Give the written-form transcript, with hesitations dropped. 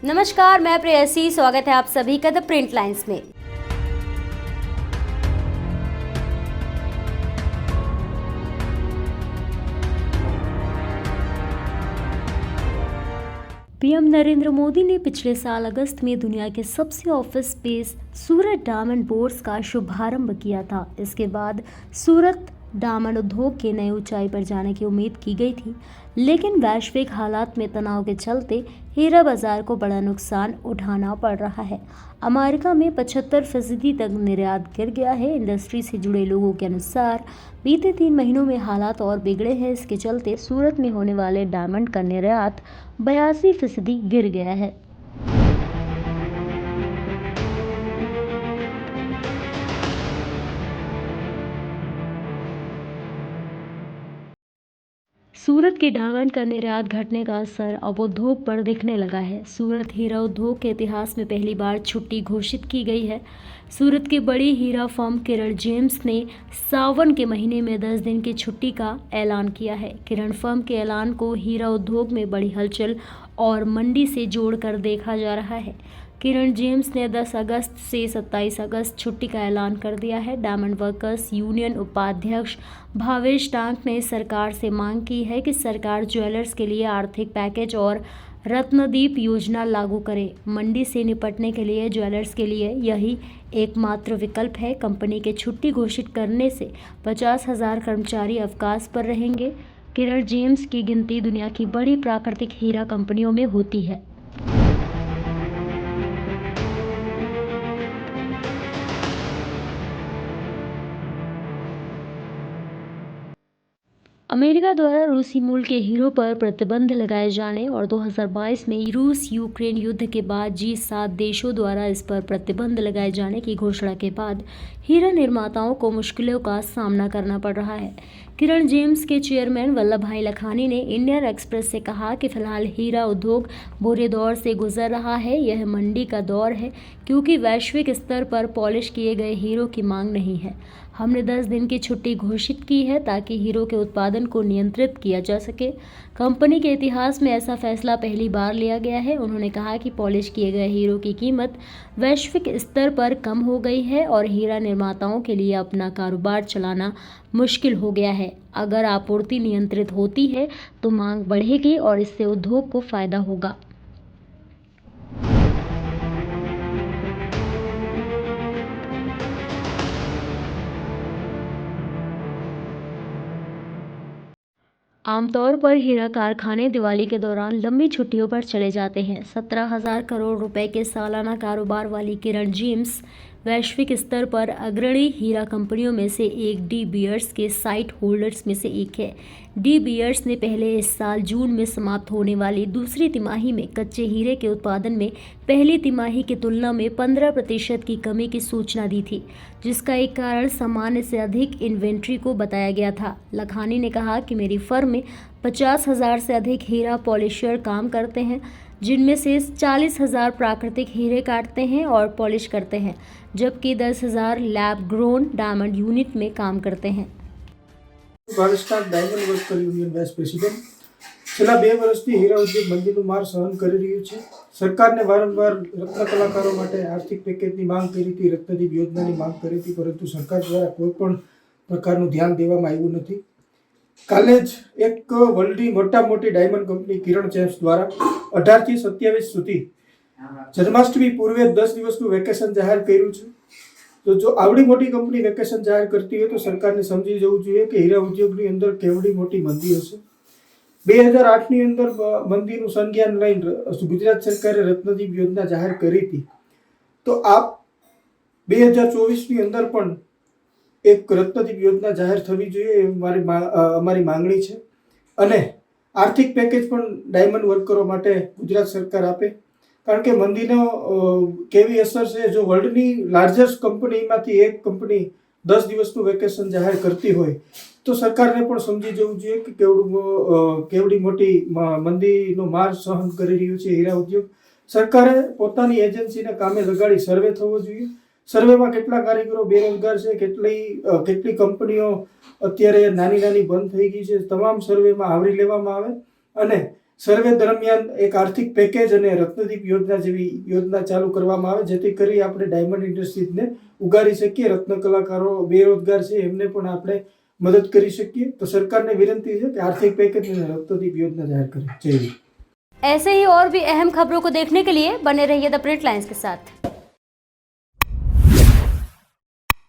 नमस्कार, मैं प्रेयसी। स्वागत है आप सभी का द प्रिंट लाइन्स में। पीएम नरेंद्र मोदी ने पिछले साल अगस्त में दुनिया के सबसे ऑफिस स्पेस सूरत डायमंड बोर्स का शुभारंभ किया था। इसके बाद सूरत डायमंड उद्योग के नई ऊंचाई पर जाने की उम्मीद की गई थी, लेकिन वैश्विक हालात में तनाव के चलते हीरा बाजार को बड़ा नुकसान उठाना पड़ रहा है। अमेरिका में 75% तक निर्यात गिर गया है। इंडस्ट्री से जुड़े लोगों के अनुसार बीते 3 महीनों में हालात और बिगड़े हैं। इसके चलते सूरत में होने वाले डायमंड का निर्यात 82% गिर गया है। सूरत के डायमंड का निर्यात घटने का असर अब उद्योग पर दिखने लगा है। सूरत हीरा उद्योग के इतिहास में पहली बार छुट्टी घोषित की गई है। सूरत की बड़ी हीरा फर्म किरण जेम्स ने सावन के महीने में 10 दिन की छुट्टी का ऐलान किया है। किरण फर्म के ऐलान को हीरा उद्योग में बड़ी हलचल और मंडी से जोड़कर देखा जा रहा है। किरण जेम्स ने 10 अगस्त से 27 अगस्त छुट्टी का ऐलान कर दिया है। डायमंड वर्कर्स यूनियन उपाध्यक्ष भावेश टांक ने सरकार से मांग की है कि सरकार ज्वेलर्स के लिए आर्थिक पैकेज और रत्नदीप योजना लागू करे। मंडी से निपटने के लिए ज्वेलर्स के लिए यही एकमात्र विकल्प है। कंपनी के छुट्टी घोषित करने से 50,000 कर्मचारी अवकाश पर रहेंगे। किरण जेम्स की गिनती दुनिया की बड़ी प्राकृतिक हीरा कंपनियों में होती है। अमेरिका द्वारा रूसी मूल के हीरो पर प्रतिबंध लगाए जाने और 2022 में रूस यूक्रेन युद्ध के बाद G7 देशों द्वारा इस पर प्रतिबंध लगाए जाने की घोषणा के बाद हीरा निर्माताओं को मुश्किलों का सामना करना पड़ रहा है। किरण जेम्स के चेयरमैन वल्लभ भाई लखानी ने इंडियन एक्सप्रेस से कहा कि फिलहाल हीरा उद्योग बुरे दौर से गुजर रहा है। यह मंडी का दौर है क्योंकि वैश्विक स्तर पर पॉलिश किए गए हीरो की मांग नहीं है। हमने 10 दिन की छुट्टी घोषित की है ताकि हीरो के उत्पादन को नियंत्रित किया जा सके। कंपनी के इतिहास में ऐसा फैसला पहली बार लिया गया है। उन्होंने कहा कि पॉलिश किए गए हीरो की कीमत वैश्विक स्तर पर कम हो गई है और हीरा निर्माताओं के लिए अपना कारोबार चलाना मुश्किल हो गया है। अगर आपूर्ति नियंत्रित होती है तो मांग बढ़ेगी और इससे उद्योग को फायदा होगा। आमतौर पर हीरा कारखाने दिवाली के दौरान लंबी छुट्टियों पर चले जाते हैं। 17,000 करोड़ रुपए के सालाना कारोबार वाली किरण जेम्स वैश्विक स्तर पर अग्रणी हीरा कंपनियों में से एक डी बियर्स के साइट होल्डर्स में से एक है। डी बियर्स ने पहले इस साल जून में समाप्त होने वाली दूसरी तिमाही में कच्चे हीरे के उत्पादन में पहली तिमाही की तुलना में 15% की कमी की सूचना दी थी, जिसका एक कारण सामान्य से अधिक इन्वेंट्री को बताया गया था। लखानी ने कहा कि मेरी फर्म में 50,000 से अधिक हीरा पॉलिशर काम करते हैं, जिनमें से 40,000 प्राकृतिक हीरे काटते हैं और पॉलिश करते हैं, जबकि 10,000 लैब ग्रोन डायमंड यूनिट में काम करते हैं। ભારતના diamond worker union vice president છેલ્લા 2 વર્ષથી હીરા ઉદ્યોગ મંદીનું માર સહન કરી રહ્યું છે। સરકારને વારંવાર રત્ન કલાકારો માટે આર્થિક પેકેજની માંગ કરી હતી, રત્નદીપ યોજનાની માંગ કરી હતી, પરંતુ સરકાર દ્વારા કોઈ પણ પ્રકારનું ધ્યાન દેવામાં આવ્યું નથી। કાલે જ એક વર્લ્ડની મોટી ડાયમંડ કંપની કિરણ જેમ્સ દ્વારા 18 થી 27 સુધી જન્માષ્ટમી પૂર્વે 10 દિવસનું વેકેશન જાહેર કર્યું છે। તો જો આવડી મોટી કંપની વેકેશન જાહેર કરતી હોય તો સરકારને સમજી જવું જોઈએ કે હીરા ઉદ્યોગની અંદર કેવડી મોટી મંદી હશે। 2008ની અંદર મંદીનું સંજ્ઞાન લઈને ગુજરાત સરકારે રત્નદીપ યોજના જાહેર કરી હતી। તો આ 2024ની અંદર પણ એક રત્નદીપ યોજના જાહેર થવી જોઈએ એ અમારી માંગણી છે અને આર્થિક પેકેજ પણ ડાયમંડ વર્કરો માટે ગુજરાત સરકાર આપે, કારણ કે મંદીનો કેવી અસર છે। જો વર્લ્ડની લાર્જેસ્ટ કંપનીમાંથી એક કંપની 10 દિવસનું વેકેશન જાહેર કરતી હોય તો સરકારને પણ સમજી જવું જોઈએ કે કેવડી મોટી મંદીનો માર સહન કરી રહ્યું છે હીરા ઉદ્યોગ। સરકારે પોતાની એજન્સીને કામે લગાડી સર્વે થવો જોઈએ। સર્વેમાં કેટલા કારીગરો બેરોજગાર છે, કેટલી કંપનીઓ અત્યારે નાની બંધ થઈ ગઈ છે, તમામ સર્વેમાં આવરી લેવામાં આવે અને સર્વે દરમિયાન એક આર્થિક પેકેજ અને રત્નદીપ યોજના જેવી યોજના ચાલુ કરવામાં આવે, જેથી કરી આપણે ડાયમંડ ઇન્ડસ્ટ્રીઝને ઉગારી શકીએ. રત્ન કલાકારો બેરોજગાર છે એમને પણ આપણે મદદ કરી શકીએ. તો સરકારને વિનંતી છે કે આર્थिक पैकेज અને रत्नदीप योजना जाहिर करे. जय हिंद. ऐसे ही और भी अहम खबरों को देखने के लिए बने रहिए द प्रिंट लाइन्स के साथ.